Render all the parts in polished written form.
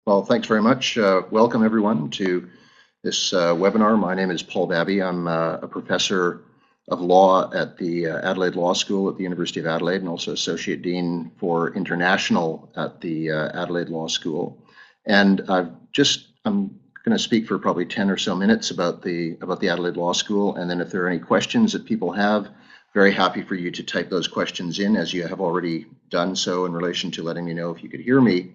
Well, thanks very much. Welcome everyone to this webinar. My name is Paul Babby. I'm a professor of law at the Adelaide Law School at the University of Adelaide and also Associate Dean for International at the Adelaide Law School. And I'm going to speak for probably 10 or so minutes about the Adelaide Law School. And then if there are any questions that people have, very happy for you to type those questions in, as you have already done so in relation to letting me know if you could hear me.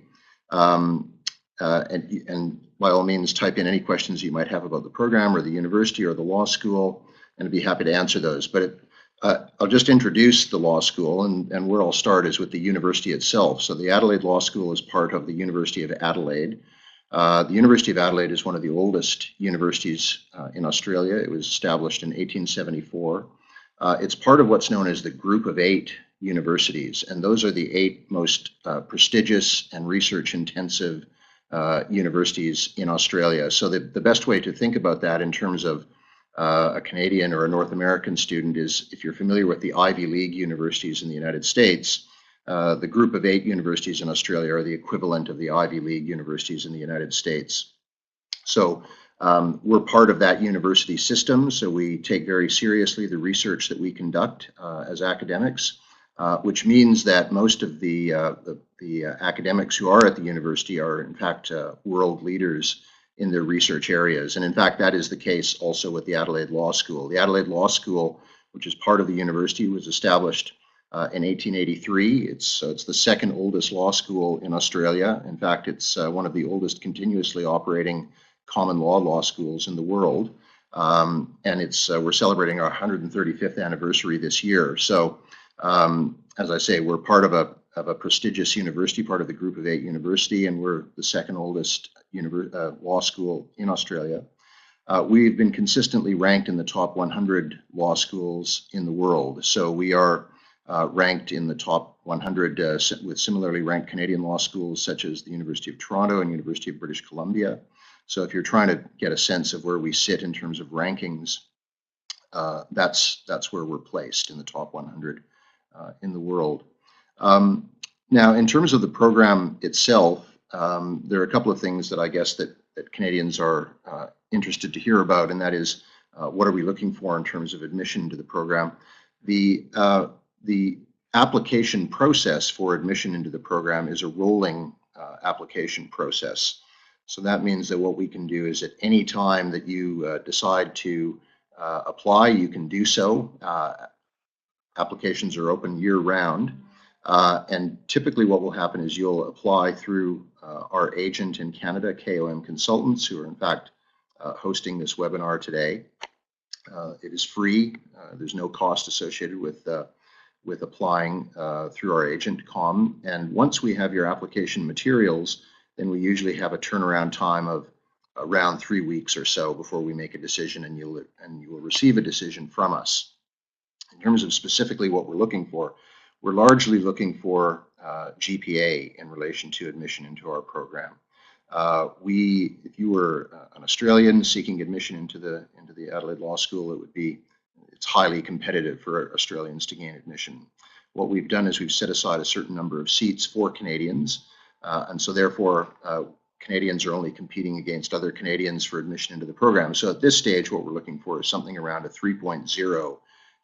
And by all means, type in any questions you might have about the program or the university or the law school, and I'd be happy to answer those. But I'll just introduce the law school, and where I'll start is with the university itself. So the Adelaide Law School is part of the University of Adelaide. The University of Adelaide is one of the oldest universities in Australia. It was established in 1874. It's part of what's known as the Group of 8 universities, and those are the 8 most prestigious and research-intensive universities in Australia. So the best way to think about that in terms of a Canadian or a North American student is, if you're familiar with the Ivy League universities in the United States, the Group of 8 universities in Australia are the equivalent of the Ivy League universities in the United States. So we're part of that university system, so we take very seriously the research that we conduct as academics. Which means that most of the academics who are at the university are, in fact, world leaders in their research areas. And in fact, that is the case also with the Adelaide Law School. The Adelaide Law School, which is part of the university, was established in 1883. It's the second oldest law school in Australia. In fact, it's one of the oldest continuously operating common law schools in the world. And we're celebrating our 135th anniversary this year. So as I say, we're part of a prestigious university, part of the Group of 8 university, and we're the second oldest law school in Australia. We've been consistently ranked in the top 100 law schools in the world. So we are ranked in the top 100 with similarly ranked Canadian law schools such as the University of Toronto and University of British Columbia. So if you're trying to get a sense of where we sit in terms of rankings, that's where we're placed in the top 100 in the world. Now, in terms of the program itself, there are a couple of things that I guess that Canadians are interested to hear about, and that is what are we looking for in terms of admission to the program. The application process for admission into the program is a rolling application process. So that means that what we can do is at any time that you decide to apply, you can do so. Applications are open year-round, and typically what will happen is you'll apply through our agent in Canada, KOM Consultants, who are in fact hosting this webinar today. It is free. There's no cost associated with applying through our agent, KOM. And once we have your application materials, then we usually have a turnaround time of around 3 weeks or so before we make a decision, and you will receive a decision from us. In terms of specifically what we're looking for, we're largely looking for GPA in relation to admission into our program. If you were an Australian seeking admission into the Adelaide Law School, it's highly competitive for Australians to gain admission. What we've done is we've set aside a certain number of seats for Canadians, and so therefore Canadians are only competing against other Canadians for admission into the program. So at this stage, what we're looking for is something around a 3.0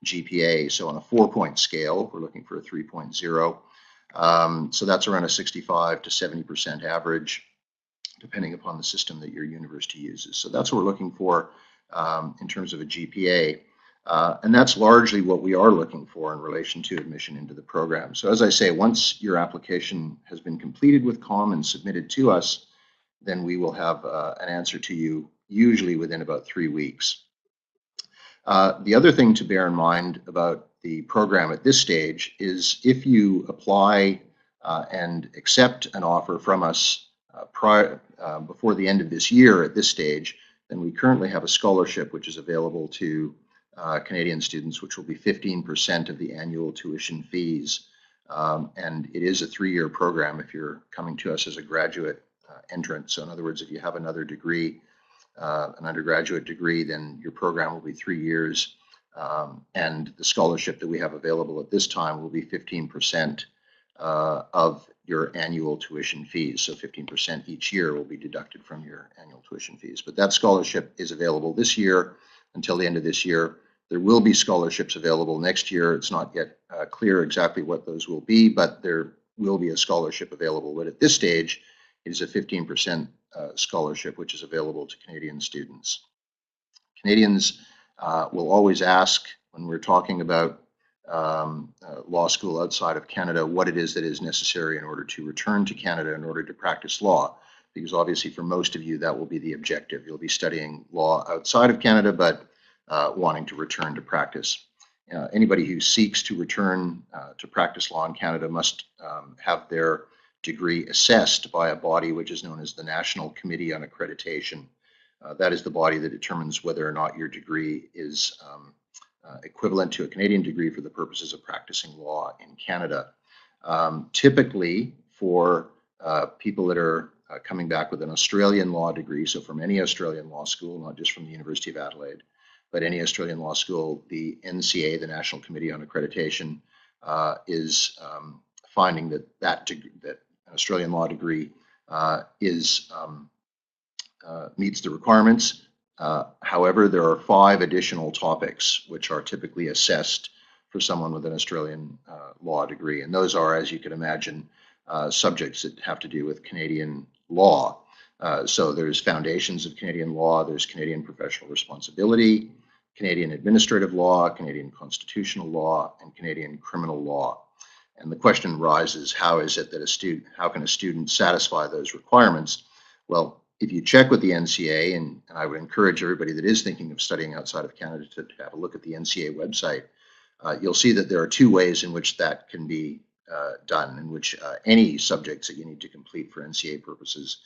GPA. So on a 4-point scale, we're looking for a 3.0. So that's around a 65 to 70% average, depending upon the system that your university uses. So that's what we're looking for in terms of a GPA. And that's largely what we are looking for in relation to admission into the program. So as I say, once your application has been completed with KOM and submitted to us, then we will have an answer to you usually within about 3 weeks. The other thing to bear in mind about the program at this stage is if you apply and accept an offer from us before the end of this year at this stage, then we currently have a scholarship which is available to Canadian students, which will be 15% of the annual tuition fees. And it is a 3-year program if you're coming to us as a graduate entrant. So in other words, if you have another degree, an undergraduate degree, then your program will be 3 years. And the scholarship that we have available at this time will be 15% of your annual tuition fees. So 15% each year will be deducted from your annual tuition fees. But that scholarship is available this year until the end of this year. There will be scholarships available next year. It's not yet clear exactly what those will be, but there will be a scholarship available. But at this stage, it is a 15% scholarship, which is available to Canadian students. Canadians will always ask when we're talking about law school outside of Canada what it is that is necessary in order to return to Canada in order to practice law, because obviously for most of you that will be the objective. You'll be studying law outside of Canada, but wanting to return to practice. Anybody who seeks to return to practice law in Canada must have their degree assessed by a body which is known as the National Committee on Accreditation. That is the body that determines whether or not your degree is equivalent to a Canadian degree for the purposes of practicing law in Canada. Typically, for people that are coming back with an Australian law degree, so from any Australian law school, not just from the University of Adelaide, but any Australian law school, the NCA, the National Committee on Accreditation, is finding that an Australian law degree meets the requirements. However, there are 5 additional topics which are typically assessed for someone with an Australian law degree, and those are, as you can imagine, subjects that have to do with Canadian law. So there's foundations of Canadian law, there's Canadian professional responsibility, Canadian administrative law, Canadian constitutional law, and Canadian criminal law. And the question arises, how can a student satisfy those requirements? Well, if you check with the NCA, and I would encourage everybody that is thinking of studying outside of Canada to have a look at the NCA website, you'll see that there are 2 ways in which that can be done, in which any subjects that you need to complete for NCA purposes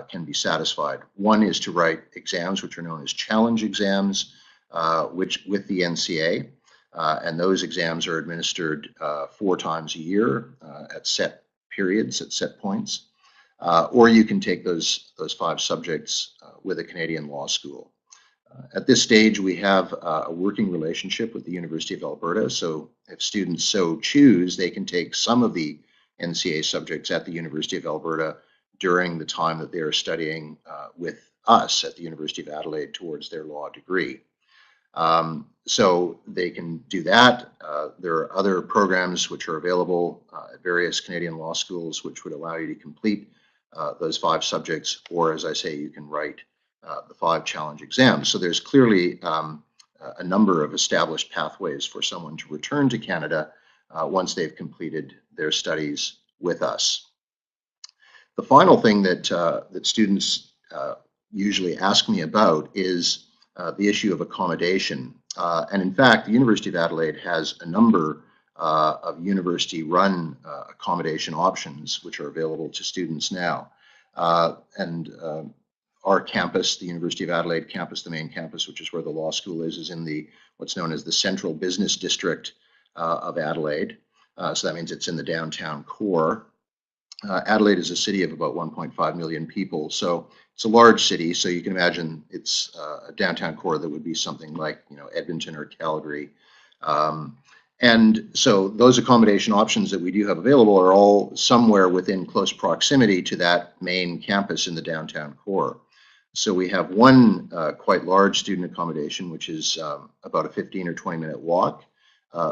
can be satisfied. One is to write exams, which are known as challenge exams, with the NCA, and those exams are administered 4 times a year at set periods, at set points, or you can take those 5 subjects with a Canadian law school. At this stage, we have a working relationship with the University of Alberta, so if students so choose, they can take some of the NCA subjects at the University of Alberta during the time that they are studying with us at the University of Adelaide towards their law degree. So they can do that. There are other programs which are available at various Canadian law schools which would allow you to complete those 5 subjects, or as I say, you can write the 5 challenge exams. So there's clearly a number of established pathways for someone to return to Canada once they've completed their studies with us. The final thing that students usually ask me about is the issue of accommodation. And in fact, the University of Adelaide has a number of university-run accommodation options which are available to students now. Our campus, the University of Adelaide campus, the main campus, which is where the law school is in what's known as the Central Business District of Adelaide. So that means it's in the downtown core. Adelaide is a city of about 1.5 million people, so it's a large city. So you can imagine it's a downtown core that would be something like, Edmonton or Calgary. And so those accommodation options that we do have available are all somewhere within close proximity to that main campus in the downtown core. So we have one quite large student accommodation, which is about a 15 or 20-minute walk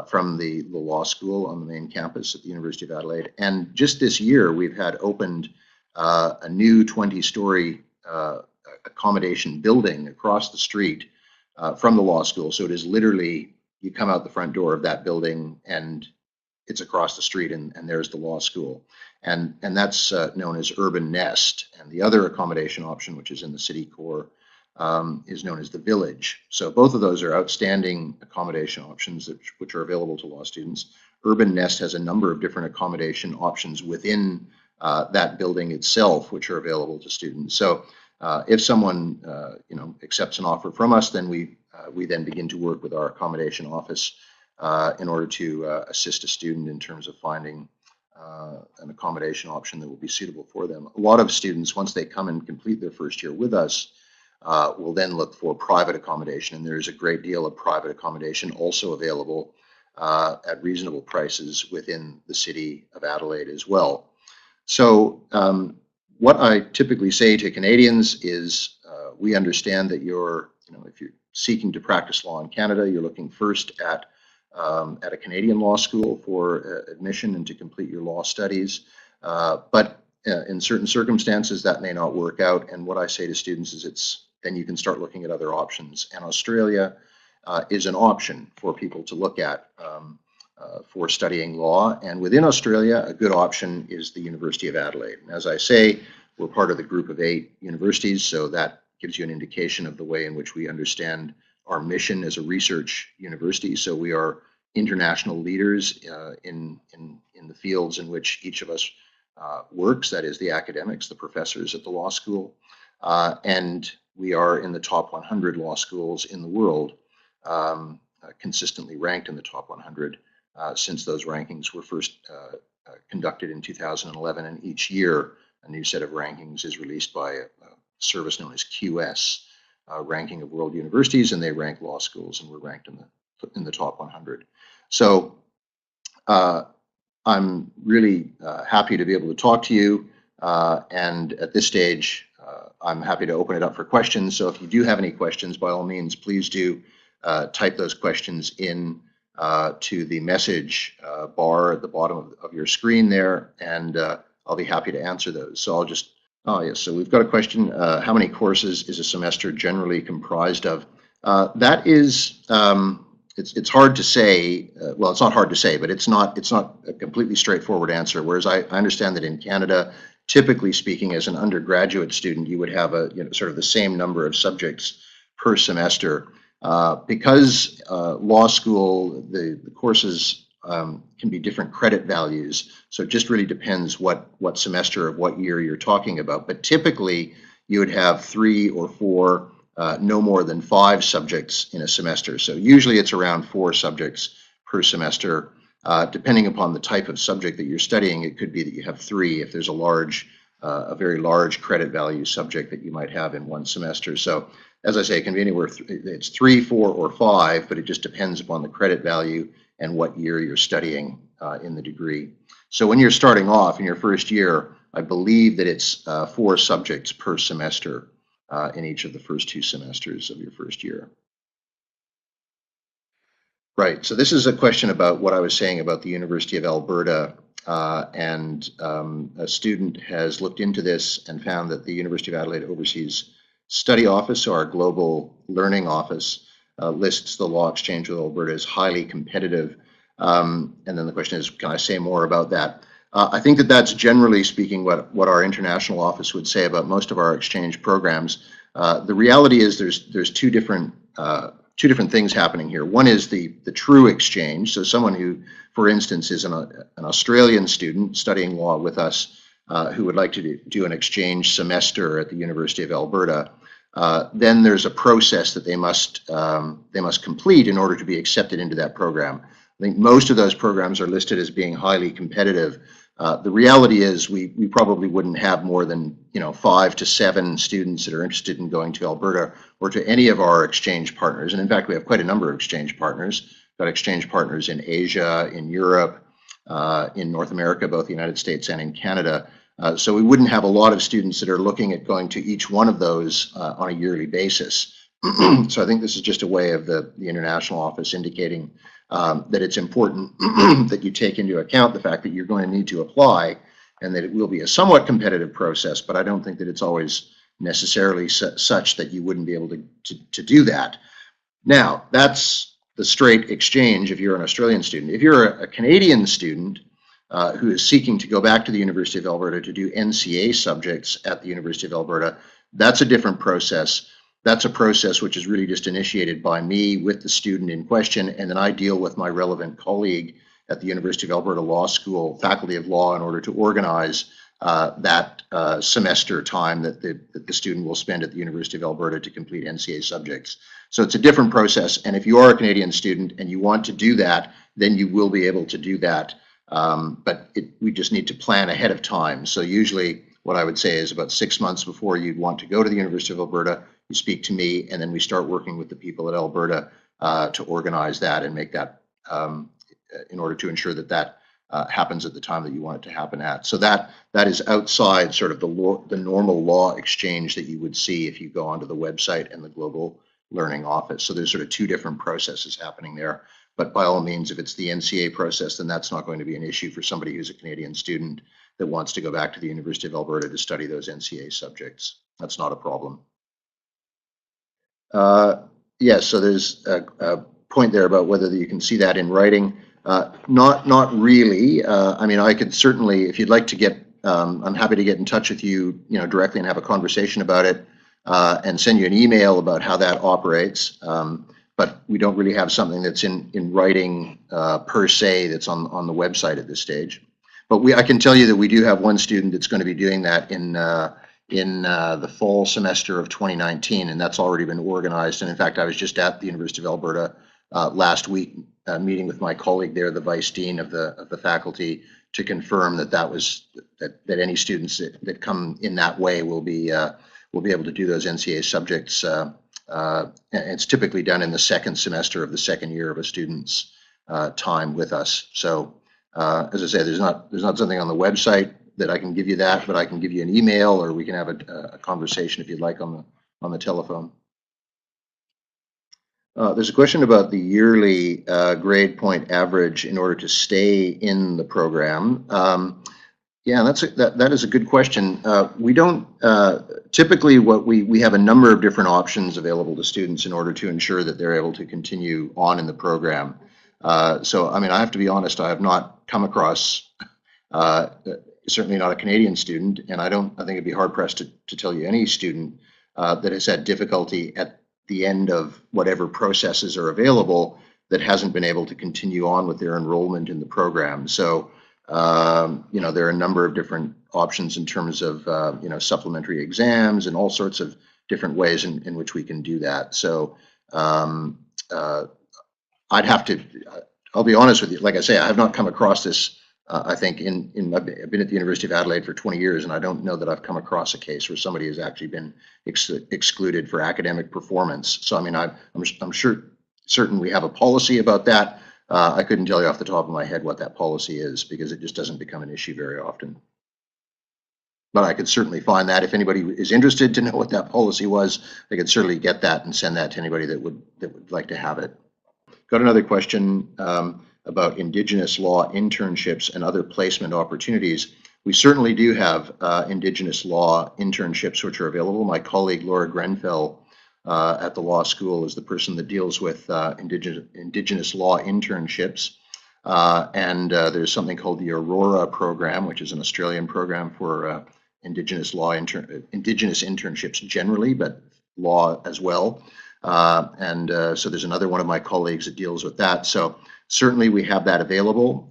from the law school on the main campus at the University of Adelaide. And just this year, we've had opened a new 20-story accommodation building across the street from the law school. So it is literally, you come out the front door of that building and it's across the street, and there's the law school. And that's known as Urban Nest. And the other accommodation option, which is in the city core, is known as the Village. So both of those are outstanding accommodation options which are available to law students. Urban Nest has a number of different accommodation options within that building itself, which are available to students. So if someone accepts an offer from us, then we then begin to work with our accommodation office in order to assist a student in terms of finding an accommodation option that will be suitable for them. A lot of students, once they come and complete their first year with us, will then look for private accommodation, and there's a great deal of private accommodation also available at reasonable prices within the city of Adelaide as well. So what I typically say to Canadians is we understand that if you're seeking to practice law in Canada, you're looking first at a Canadian law school for admission and to complete your law studies. But in certain circumstances, that may not work out. And what I say to students is then you can start looking at other options. And Australia is an option for people to look at for studying law. And within Australia, a good option is the University of Adelaide. And as I say, we're part of the group of 8 universities, so that gives you an indication of the way in which we understand our mission as a research university. So we are international leaders in the fields in which each of us works, that is the academics, the professors at the law school. And we are in the top 100 law schools in the world, consistently ranked in the top 100 since those rankings were first conducted in 2011. And each year, a new set of rankings is released by a service known as QS, ranking of world universities, and they rank law schools, and we're ranked in the top 100. So I'm really happy to be able to talk to you, and at this stage, I'm happy to open it up for questions. So if you do have any questions, by all means, please do type those questions in to the message bar at the bottom of your screen there, and I'll be happy to answer those. So I'll just, yes, so we've got a question. How many courses is a semester generally comprised of? That is, it's hard to say. Well, it's not hard to say, but it's not a completely straightforward answer. Whereas I understand that in Canada, typically speaking, as an undergraduate student, you would have sort of the same number of subjects per semester. Because law school, the courses can be different credit values, so it just really depends what semester of what year you're talking about. But typically, you would have 3 or 4, no more than 5 subjects in a semester. So usually it's around 4 subjects per semester. Depending upon the type of subject that you're studying, it could be that you have 3 if there's a very large credit value subject that you might have in one semester. So as I say, it can be anywhere, it's 3, 4, or 5, but it just depends upon the credit value and what year you're studying in the degree. So when you're starting off in your first year, I believe that it's 4 subjects per semester in each of the first 2 semesters of your first year. Right, so this is a question about what I was saying about the University of Alberta, and a student has looked into this and found that the University of Adelaide Overseas Study Office, or our Global Learning Office, lists the law exchange with Alberta as highly competitive. And then the question is, can I say more about that? I think that that's generally speaking what our international office would say about most of our exchange programs. The reality is there's two different things happening here. One is the true exchange. So someone who, for instance, is an Australian student studying law with us who would like to do an exchange semester at the University of Alberta. Then there's a process that they must complete in order to be accepted into that program. I think most of those programs are listed as being highly competitive. The reality is we probably wouldn't have more than 5 to 7 students that are interested in going to Alberta or to any of our exchange partners. And in fact, we have quite a number of exchange partners. We've got exchange partners in Asia, in Europe, in North America, both the United States and in Canada. So we wouldn't have a lot of students that are looking at going to each one of those on a yearly basis. So I think this is just a way of the international office indicating that it's important that you take into account the fact that you're going to need to apply and that it will be a somewhat competitive process, but I don't think that it's always necessarily such that you wouldn't be able to do that. Now, that's the straight exchange if you're an Australian student. If you're a Canadian student who is seeking to go back to the University of Alberta to do NCA subjects at the University of Alberta, that's a different process. That's a process which is really just initiated by me with the student in question, and then I deal with my relevant colleague at the University of Alberta Law School, Faculty of Law, in order to organize that semester time that the student will spend at the University of Alberta to complete NCA subjects. So it's a different process, and if you are a Canadian student and you want to do that, then you will be able to do that, but we just need to plan ahead of time. So usually what I would say is about 6 months before you'd want to go to the University of Alberta, you speak to me, and then we start working with the people at Alberta to organize that and make that in order to ensure that that happens at the time that you want it to happen at. So that is outside sort of the normal law exchange that you would see if you go onto the website and the Global Learning Office. So there's sort of two different processes happening there. But by all means, if it's the NCA process, then that's not going to be an issue for somebody who's a Canadian student that wants to go back to the University of Alberta to study those NCA subjects. That's not a problem. Yes, so there's a point there about whether you can see that in writing. Not really. I mean, I could certainly, if you'd like to get, I'm happy to get in touch with you, directly and have a conversation about it, and send you an email about how that operates. But we don't really have something that's in writing per se that's on the website at this stage. But I can tell you that we do have one student that's going to be doing that in the fall semester of 2019, and that's already been organized. And in fact, I was just at the University of Alberta last week, meeting with my colleague there, the vice dean of the faculty, to confirm that any students that come in that way will be able to do those NCA subjects. And it's typically done in the second semester of the second year of a student's time with us. So as I say, there's not something on the website that I can give you that, but I can give you an email, or we can have a conversation if you'd like on the telephone. There's a question about the yearly grade point average in order to stay in the program. Yeah, that is a good question. We don't typically we have a number of different options available to students in order to ensure that they're able to continue on in the program. So I mean, I have to be honest, I have not come across certainly not a Canadian student, and I think it'd be hard pressed to tell you any student that has had difficulty at the end of whatever processes are available that hasn't been able to continue on with their enrollment in the program. So there are a number of different options in terms of supplementary exams and all sorts of different ways in which we can do that. So I'd have to, I'll be honest with you, like I say, I have not come across this. I think I've been at the University of Adelaide for 20 years, and I don't know that I've come across a case where somebody has actually been excluded for academic performance. So I mean, I'm certain we have a policy about that. I couldn't tell you off the top of my head what that policy is, because it just doesn't become an issue very often. But I could certainly find that. If anybody is interested to know what that policy was, they could certainly get that and send that to anybody that would like to have it. Got another question about Indigenous law internships and other placement opportunities. We certainly do have Indigenous law internships which are available. My colleague Laura Grenfell at the law school is the person that deals with Indigenous law internships. And there's something called the Aurora program, which is an Australian program for Indigenous internships generally, but law as well. So there's another one of my colleagues that deals with that. So certainly we have that available.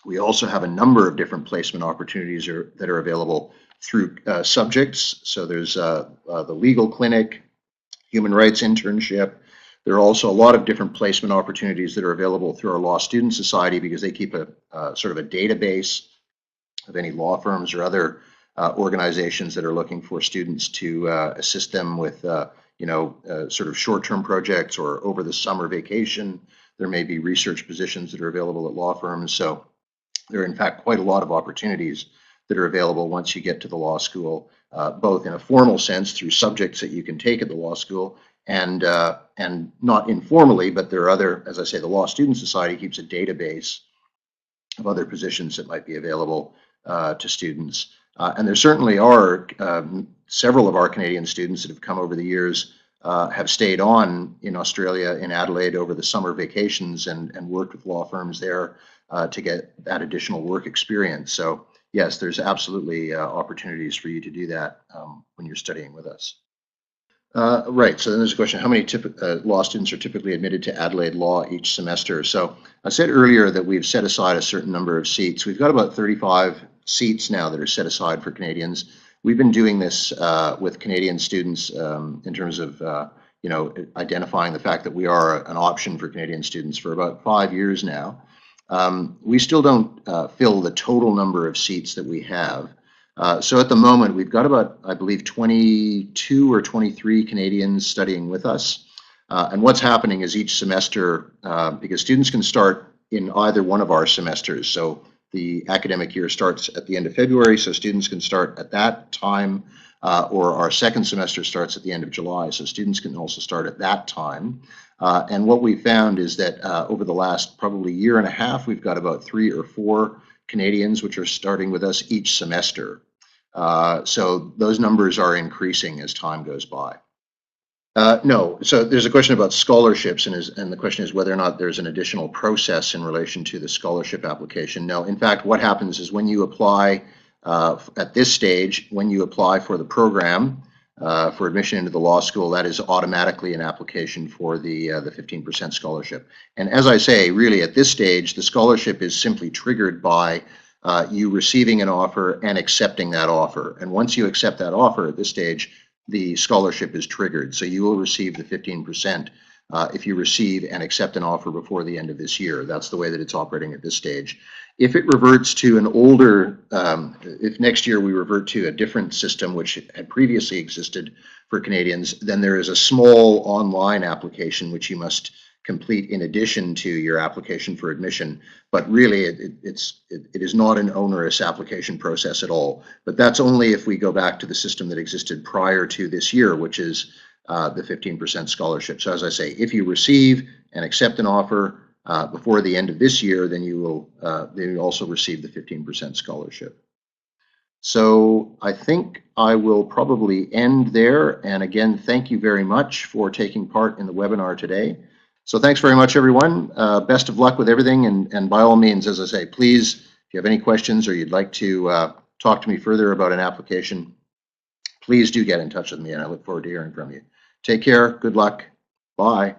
We also have a number of different placement opportunities that are available through subjects. So there's the legal clinic, human rights internship. There are also a lot of different placement opportunities that are available through our Law Student Society, because they keep a sort of a database of any law firms or other organizations that are looking for students to assist them with sort of short-term projects, or over the summer vacation. There may be research positions that are available at law firms. So there are in fact quite a lot of opportunities that are available once you get to the law school, both in a formal sense through subjects that you can take at the law school, and not informally, but there are other, as I say, the Law Student Society keeps a database of other positions that might be available to students. And there certainly are several of our Canadian students that have come over the years, have stayed on in Australia, in Adelaide, over the summer vacations and worked with law firms there to get that additional work experience. So yes, there's absolutely opportunities for you to do that when you're studying with us. Right, so then there's a question, how many law students are typically admitted to Adelaide Law each semester? So I said earlier that we've set aside a certain number of seats. We've got about 35 seats now that are set aside for Canadians. We've been doing this with Canadian students in terms of identifying the fact that we are an option for Canadian students for about 5 years now. We still don't fill the total number of seats that we have. So at the moment, we've got about, I believe, 22 or 23 Canadians studying with us. And what's happening is each semester, because students can start in either one of our semesters. So the academic year starts at the end of February, so students can start at that time, or our second semester starts at the end of July, so students can also start at that time. And what we found is that over the last probably year and a half, we've got about 3 or 4 Canadians which are starting with us each semester. So those numbers are increasing as time goes by. No, so there's a question about scholarships, and the question is whether or not there's an additional process in relation to the scholarship application. No, in fact, what happens is when you apply at this stage, when you apply for the program for admission into the law school, that is automatically an application for the 15% scholarship. And as I say, really at this stage, the scholarship is simply triggered by you receiving an offer and accepting that offer. And once you accept that offer at this stage, the scholarship is triggered. So you will receive the 15% if you receive and accept an offer before the end of this year. That's the way that it's operating at this stage. If it reverts to an older, if next year we revert to a different system which had previously existed for Canadians, then there is a small online application which you must complete in addition to your application for admission. But really it is not an onerous application process at all. But that's only if we go back to the system that existed prior to this year, which is the 15% scholarship. So as I say, if you receive and accept an offer before the end of this year, then you will also receive the 15% scholarship. So I think I will probably end there. And again, thank you very much for taking part in the webinar today. So thanks very much, everyone. Best of luck with everything. And by all means, as I say, please, if you have any questions or you'd like to talk to me further about an application, please do get in touch with me, and I look forward to hearing from you. Take care. Good luck. Bye.